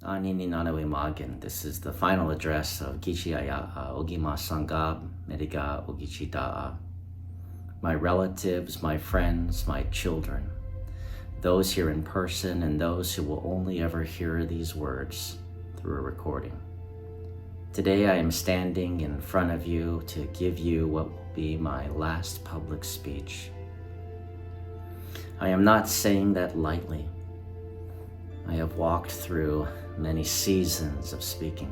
Anini Nanawe Magen. This is the final address of Gichi Aya'a Ogima Sangab Mediga Ogichi Da'a. My relatives, my friends, my children, those here in person and those who will only ever hear these words through a recording. Today I am standing in front of you to give you what will be my last public speech. I am not saying that lightly. I have walked through many seasons of speaking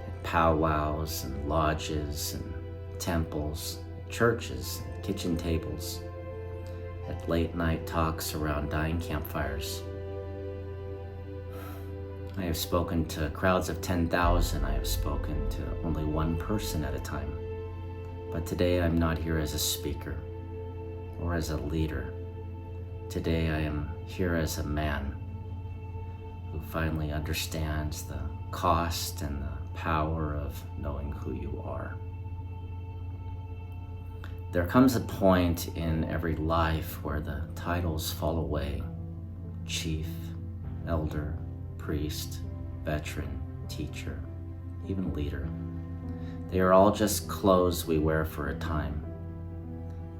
at powwows and lodges and temples, churches, and kitchen tables, at late night talks around dying campfires. I have spoken to crowds of 10,000. I have spoken to only one person at a time. But today I'm not here as a speaker or as a leader. Today I am here as a man who finally understands the cost and the power of knowing who you are. There comes a point in every life where the titles fall away: chief, elder, priest, veteran, teacher, even leader. They are all just clothes we wear for a time.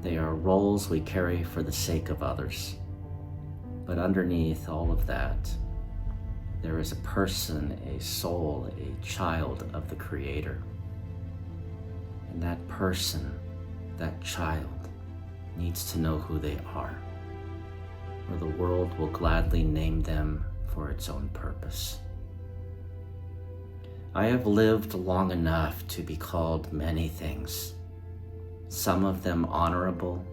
They are roles we carry for the sake of others. But underneath all of that, there is a person, a soul, a child of the Creator. And that person, that child, needs to know who they are, or the world will gladly name them for its own purpose. I have lived long enough to be called many things, some of them honorable,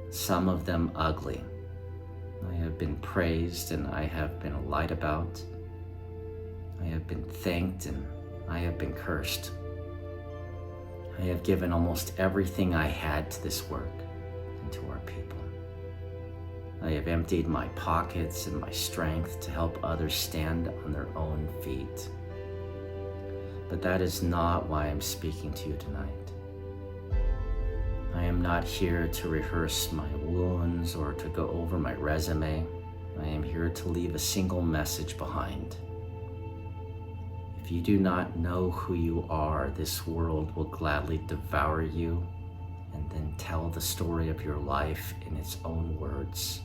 some of them ugly. I have been praised and I have been lied about. I have been thanked and I have been cursed. I have given almost everything I had to this work and to our people. I have emptied my pockets and my strength to help others stand on their own feet. But that is not why I'm speaking to you tonight. I am not here to rehearse my wounds or to go over my resume. I am here to leave a single message behind. If you do not know who you are, this world will gladly devour you and then tell the story of your life in its own words.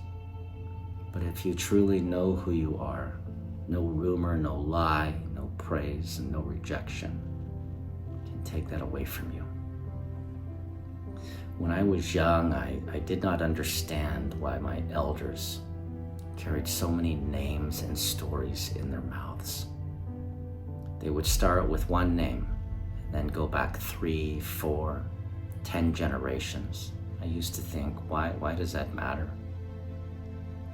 But if you truly know who you are, no rumor, no lie, no praise, and no rejection can take that away from you. When I was young, I did not understand why my elders carried so many names and stories in their mouths. They would start with one name and then go back 3, 4, 10 generations. I used to think, why does that matter?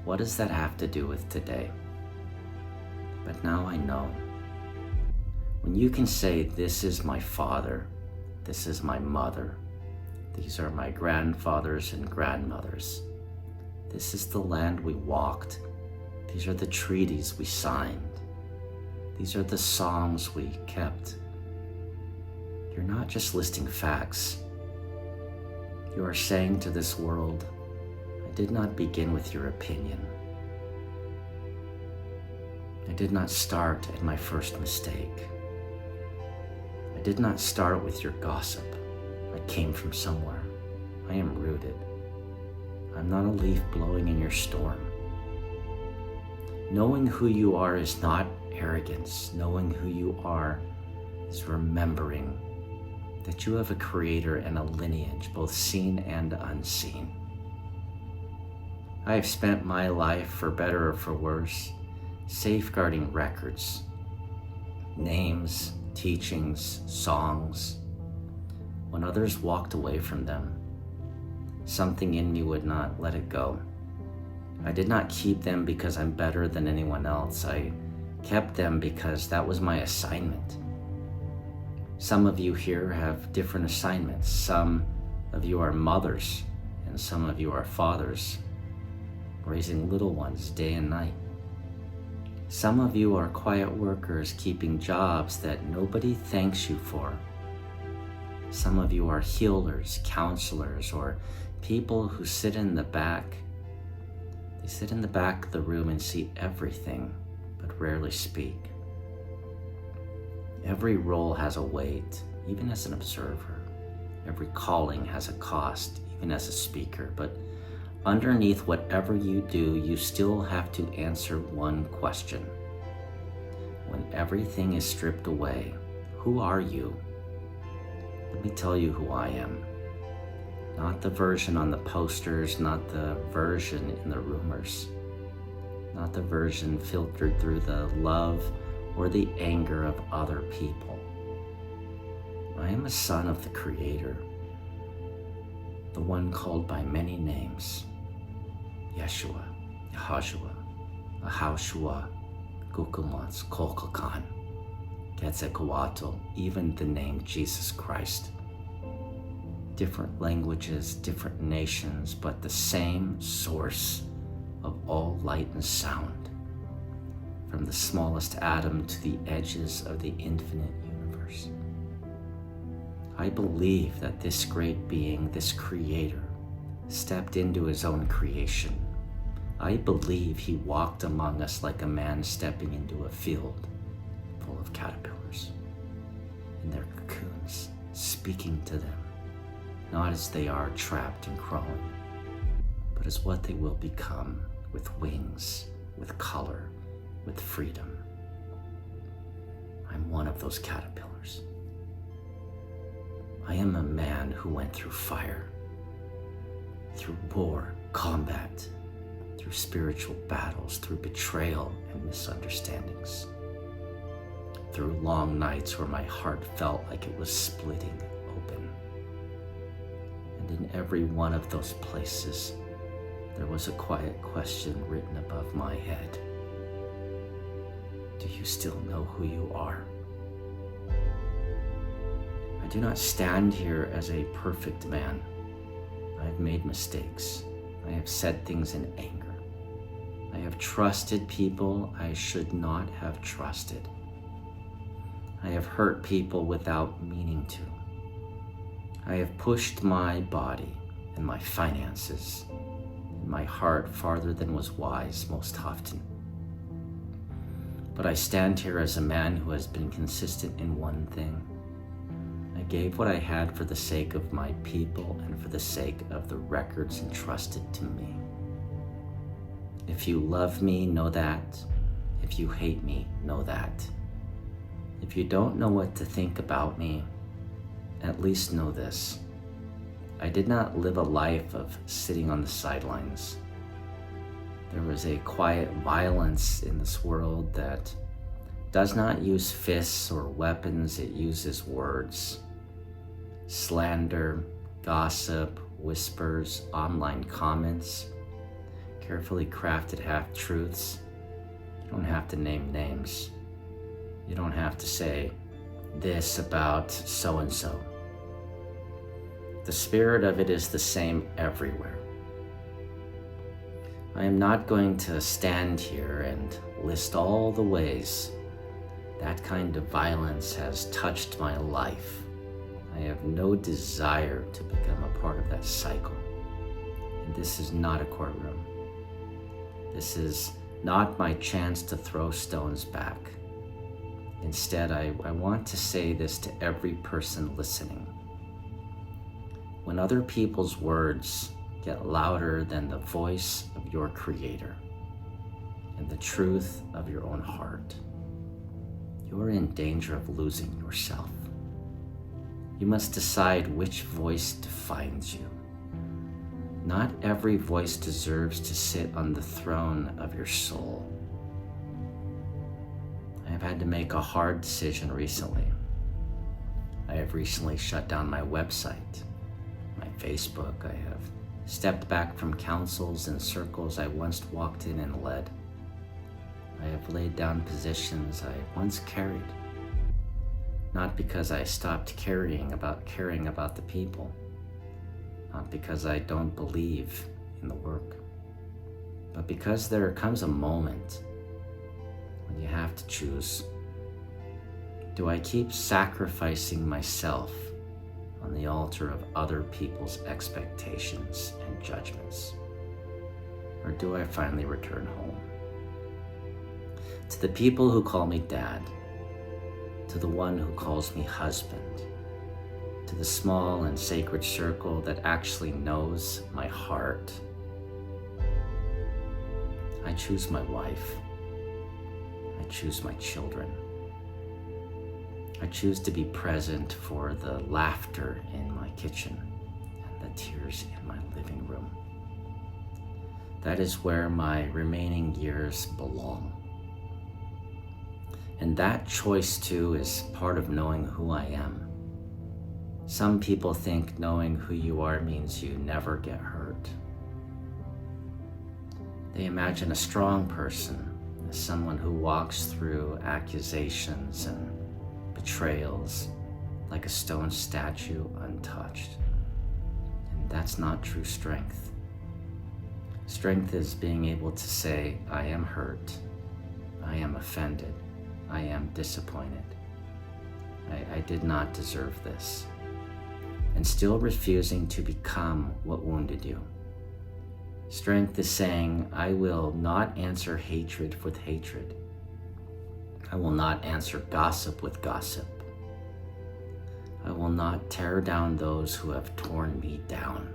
What does that have to do with today? But now I know. When you can say, this is my father, this is my mother, these are my grandfathers and grandmothers, this is the land we walked, these are the treaties we signed, these are the songs we kept. You're not just listing facts. You are saying to this world, I did not begin with your opinion. I did not start at my first mistake. I did not start with your gossip. I came from somewhere. I am rooted. I'm not a leaf blowing in your storm. Knowing who you are is not arrogance. Knowing who you are is remembering that you have a creator and a lineage, both seen and unseen. I have spent my life, for better or for worse, safeguarding records, names, teachings, songs. When others walked away from them, something in me would not let it go. I did not keep them because I'm better than anyone else. I kept them because that was my assignment. Some of you here have different assignments. Some of you are mothers, and some of you are fathers, raising little ones day and night. Some of you are quiet workers keeping jobs that nobody thanks you for. Some of you are healers, counselors, or people who sit in the back. They sit in the back of the room and see everything, but rarely speak. Every role has a weight, even as an observer. Every calling has a cost, even as a speaker. But underneath whatever you do, you still have to answer one question. When everything is stripped away, who are you? Let me tell you who I am. Not the version on the posters, not the version in the rumors, not the version filtered through the love or the anger of other people. I am a son of the Creator, the one called by many names: Yeshua, Yahashua, Ahashua, Gukumats, Kolkakan, Quetzalcoatl, even the name Jesus Christ. Different languages, different nations, but the same source of all light and sound, from the smallest atom to the edges of the infinite universe. I believe that this great being, this Creator, stepped into his own creation. I believe he walked among us like a man stepping into a field full of caterpillars in their cocoons, speaking to them, not as they are trapped and crawling, but as what they will become, with wings, with color, with freedom. I'm one of those caterpillars. I am a man who went through fire, through war, combat, through spiritual battles, through betrayal and misunderstandings, through long nights where my heart felt like it was splitting open. And in every one of those places, there was a quiet question written above my head. Do you still know who you are? I do not stand here as a perfect man. I have made mistakes. I have said things in anger. I have trusted people I should not have trusted. I have hurt people without meaning to. I have pushed my body and my finances and my heart farther than was wise most often. But I stand here as a man who has been consistent in one thing. I gave what I had for the sake of my people and for the sake of the records entrusted to me. If you love me, know that. If you hate me, know that. If you don't know what to think about me, at least know this. I did not live a life of sitting on the sidelines. There was a quiet violence in this world that does not use fists or weapons, it uses words. Slander, gossip, whispers, online comments, carefully crafted half-truths. You don't have to name names. You don't have to say this about so-and-so. The spirit of it is the same everywhere. I am not going to stand here and list all the ways that kind of violence has touched my life. I have no desire to become a part of that cycle. And this is not a courtroom. This is not my chance to throw stones back. Instead, I want to say this to every person listening. When other people's words get louder than the voice of your Creator and the truth of your own heart, you are in danger of losing yourself. You must decide which voice defines you. Not every voice deserves to sit on the throne of your soul. I have had to make a hard decision recently. I have recently shut down my website, my Facebook. I have stepped back from councils and circles I once walked in and led. I have laid down positions I once carried, not because I stopped caring about the people, not because I don't believe in the work, but because there comes a moment when you have to choose. Do I keep sacrificing myself on the altar of other people's expectations and judgments? Or do I finally return home? To the people who call me dad, to the one who calls me husband, to the small and sacred circle that actually knows my heart, I choose my wife. I choose my children. I choose to be present for the laughter in my kitchen and the tears in my living room. That is where my remaining years belong. And that choice too is part of knowing who I am. Some people think knowing who you are means you never get hurt. They imagine a strong person as someone who walks through accusations and betrayals like a stone statue untouched. And that's not true strength. Strength is being able to say, I am hurt, I am offended, I am disappointed. I did not deserve this. And still refusing to become what wounded you. Strength is saying, I will not answer hatred with hatred. I will not answer gossip with gossip. I will not tear down those who have torn me down.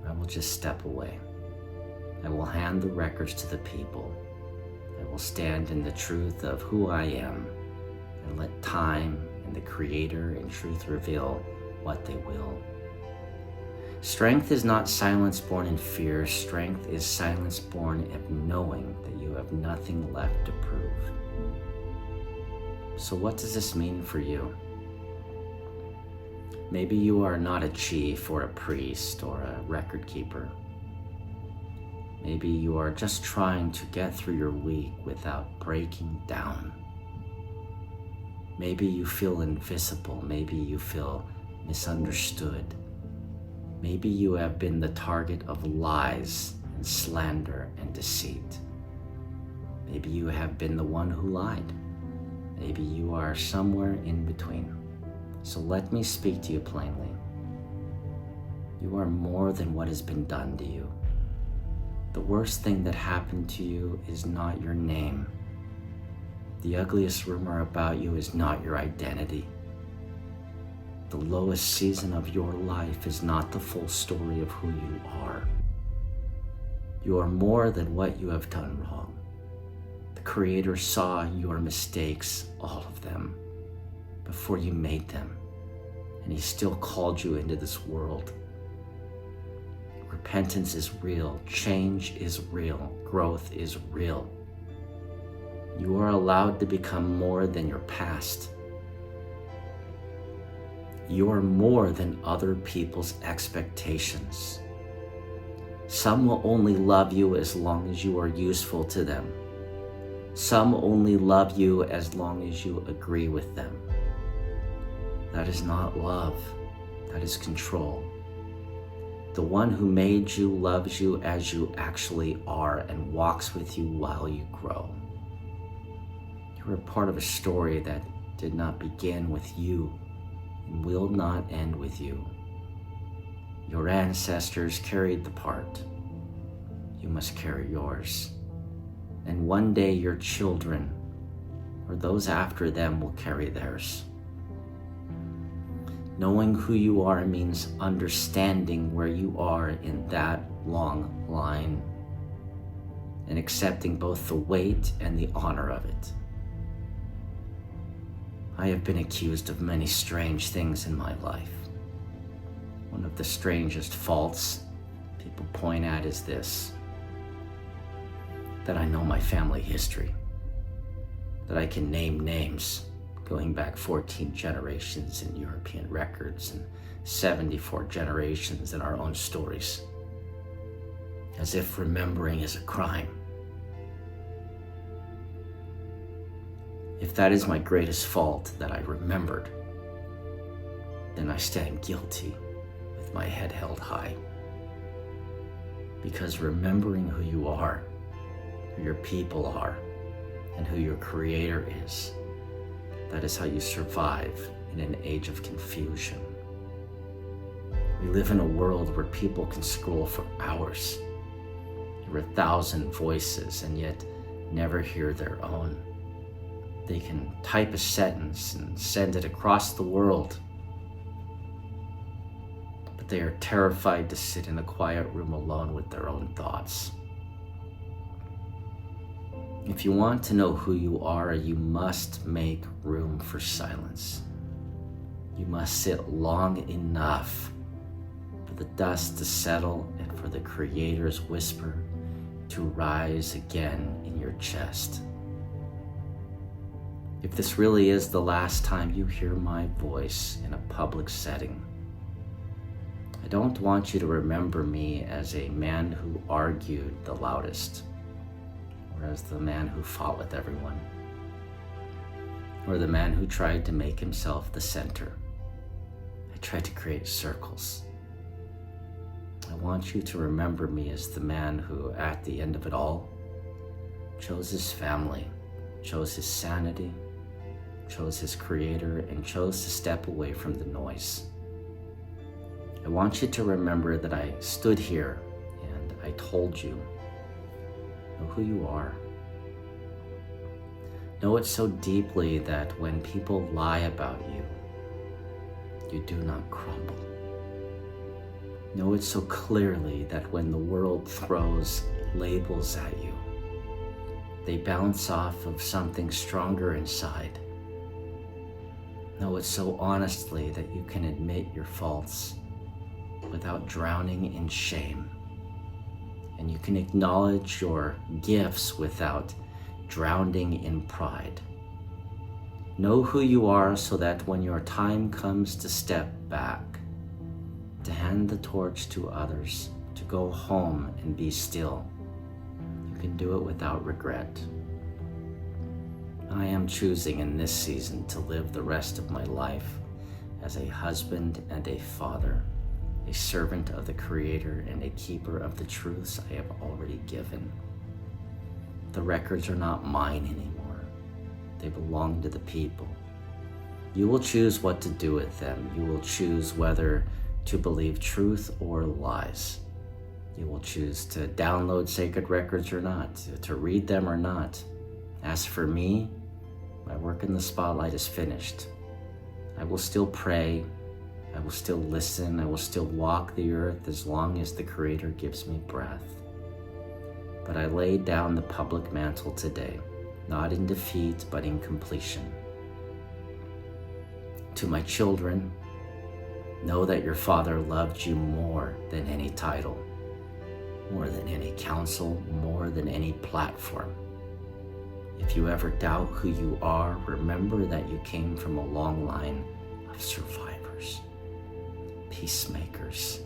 I will just step away. I will hand the records to the people. I will stand in the truth of who I am and let time and the Creator and truth reveal what they will. Strength is not silence born in fear. Strength is silence born of knowing that you have nothing left to prove. So what does this mean for you? Maybe you are not a chief or a priest or a record keeper. Maybe you are just trying to get through your week without breaking down. Maybe you feel invisible. Maybe you feel misunderstood. Maybe you have been the target of lies and slander and deceit. Maybe you have been the one who lied. Maybe you are somewhere in between. So let me speak to you plainly. You are more than what has been done to you. The worst thing that happened to you is not your name. The ugliest rumor about you is not your identity. The lowest season of your life is not the full story of who you are. You are more than what you have done wrong. The Creator saw your mistakes, all of them, before you made them, and He still called you into this world. Repentance is real, change is real, growth is real. You are allowed to become more than your past. You are more than other people's expectations. Some will only love you as long as you are useful to them. Some only love you as long as you agree with them. That is not love. That is control. The one who made you loves you as you actually are and walks with you while you grow. You are part of a story that did not begin with you and will not end with you. Your ancestors carried the part. You must carry yours. And one day your children, or those after them, will carry theirs. Knowing who you are means understanding where you are in that long line and accepting both the weight and the honor of it. I have been accused of many strange things in my life. One of the strangest faults people point at is this: that I know my family history, that I can name names going back 14 generations in European records and 74 generations in our own stories, as if remembering is a crime. If that is my greatest fault, that I remembered, then I stand guilty with my head held high. Because remembering who you are, who your people are, and who your Creator is, that is how you survive in an age of confusion. We live in a world where people can scroll for hours, hear 1,000 voices, and yet never hear their own. They can type a sentence and send it across the world, but they are terrified to sit in a quiet room alone with their own thoughts. If you want to know who you are, you must make room for silence. You must sit long enough for the dust to settle and for the Creator's whisper to rise again in your chest. If this really is the last time you hear my voice in a public setting, I don't want you to remember me as a man who argued the loudest, or as the man who fought with everyone, or the man who tried to make himself the center. I tried to create circles. I want you to remember me as the man who, at the end of it all, chose his family, chose his sanity, chose his Creator, and chose to step away from the noise. I want you to remember that I stood here and I told you, know who you are. Know it so deeply that when people lie about you, you do not crumble. Know it so clearly that when the world throws labels at you, they bounce off of something stronger inside. Know it so honestly that you can admit your faults without drowning in shame. And you can acknowledge your gifts without drowning in pride. Know who you are so that when your time comes to step back, to hand the torch to others, to go home and be still, you can do it without regret. I am choosing in this season to live the rest of my life as a husband and a father, a servant of the Creator and a keeper of the truths I have already given. The records are not mine anymore. They belong to the people. You will choose what to do with them. You will choose whether to believe truth or lies. You will choose to download sacred records or not, to read them or not. As for me, my work in the spotlight is finished. I will still pray. I will still listen. I will still walk the earth as long as the Creator gives me breath. But I laid down the public mantle today, not in defeat, but in completion. To my children, know that your Father loved you more than any title, more than any counsel, more than any platform. If you ever doubt who you are, remember that you came from a long line of survivors, peacemakers,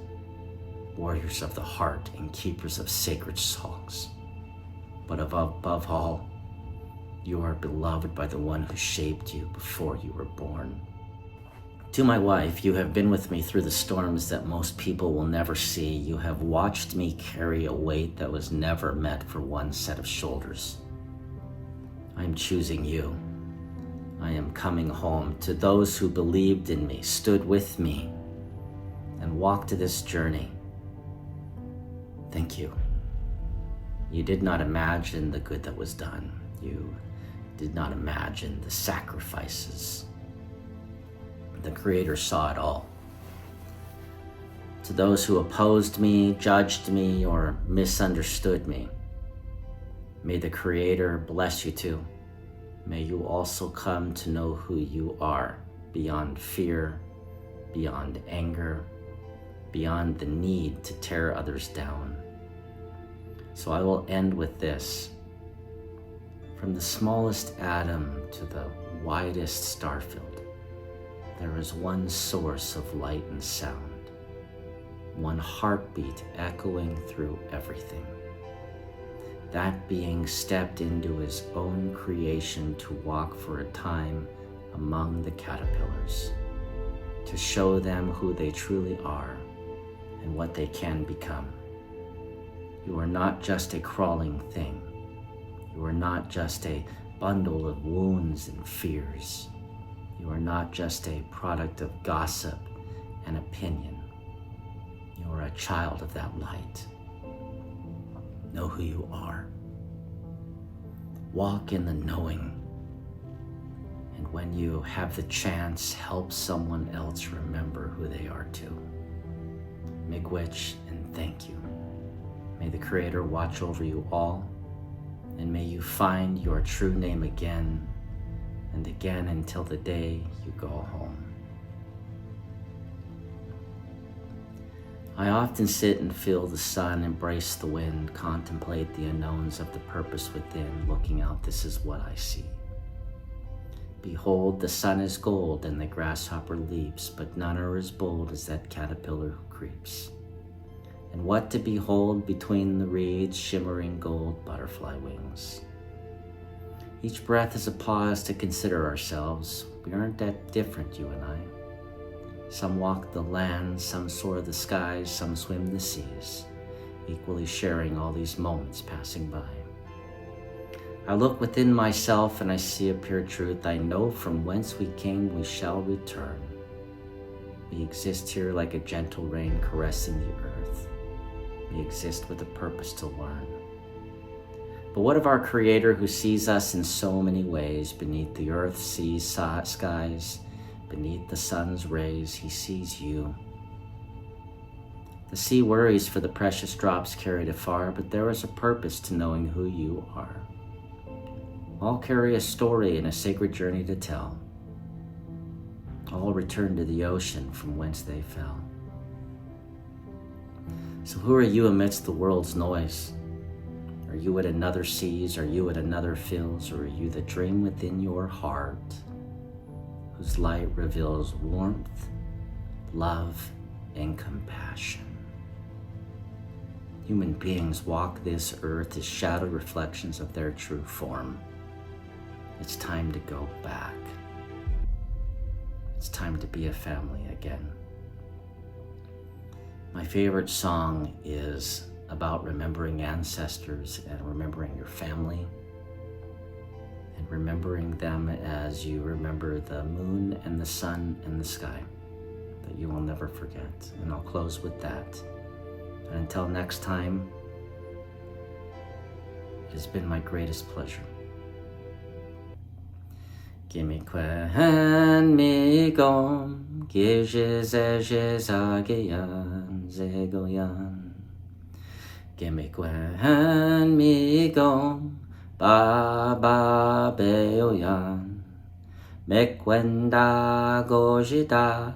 warriors of the heart, and keepers of sacred songs. But above all, you are beloved by the one who shaped you before you were born. To my wife, you have been with me through the storms that most people will never see. You have watched me carry a weight that was never meant for one set of shoulders. I am choosing you. I am coming home. To those who believed in me, stood with me, and walked this journey, thank you. You did not imagine the good that was done. You did not imagine the sacrifices. The Creator saw it all. To those who opposed me, judged me, or misunderstood me, may the Creator bless you too. May you also come to know who you are beyond fear, beyond anger, beyond the need to tear others down. So I will end with this. From the smallest atom to the widest starfield, there is one source of light and sound, one heartbeat echoing through everything. That being stepped into his own creation to walk for a time among the caterpillars, to show them who they truly are and what they can become. You are not just a crawling thing. You are not just a bundle of wounds and fears. You are not just a product of gossip and opinion. You are a child of that light. Know who you are. Walk in the knowing. And when you have the chance, help someone else remember who they are too. Miigwech and thank you. May the Creator watch over you all, and may you find your true name again and again until the day you go home. I often sit and feel the sun, embrace the wind, contemplate the unknowns of the purpose within. Looking out, this is what I see. Behold, the sun is gold and the grasshopper leaps, but none are as bold as that caterpillar who creeps. And what to behold between the reeds, shimmering gold butterfly wings. Each breath is a pause to consider ourselves. We aren't that different, you and I. Some walk the land, some soar the skies, some swim the seas, equally sharing all these moments passing by. I look within myself and I see a pure truth. I know from whence we came we shall return. We exist here like a gentle rain caressing the earth. We exist with a purpose to learn. But what of our Creator who sees us in so many ways, beneath the earth, seas, skies, beneath the sun's rays? He sees you. The sea worries for the precious drops carried afar, but there is a purpose to knowing who you are. All carry a story and a sacred journey to tell. All return to the ocean from whence they fell. So who are you amidst the world's noise? Are you at another seas? Are you at another fills? Or are you the dream within your heart, whose light reveals warmth, love, and compassion? Human beings walk this earth as shadowed reflections of their true form. It's time to go back. It's time to be a family again. My favorite song is about remembering ancestors and remembering your family and remembering them as you remember the moon and the sun and the sky that you will never forget. And I'll close with that. And until next time, it has been my greatest pleasure. Gimikwen migom, gizezezagayan, zegoyan. Gimikwen migom, baba beoyan. Mekwenda gojida,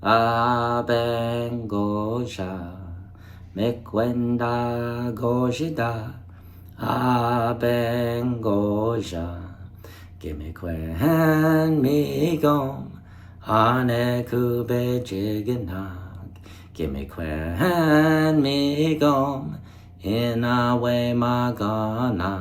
abengoja. Mekwenda gojida, abengoja. Gimikwen migom, ane kube jiganag. Gimikwen migom, inawe magana.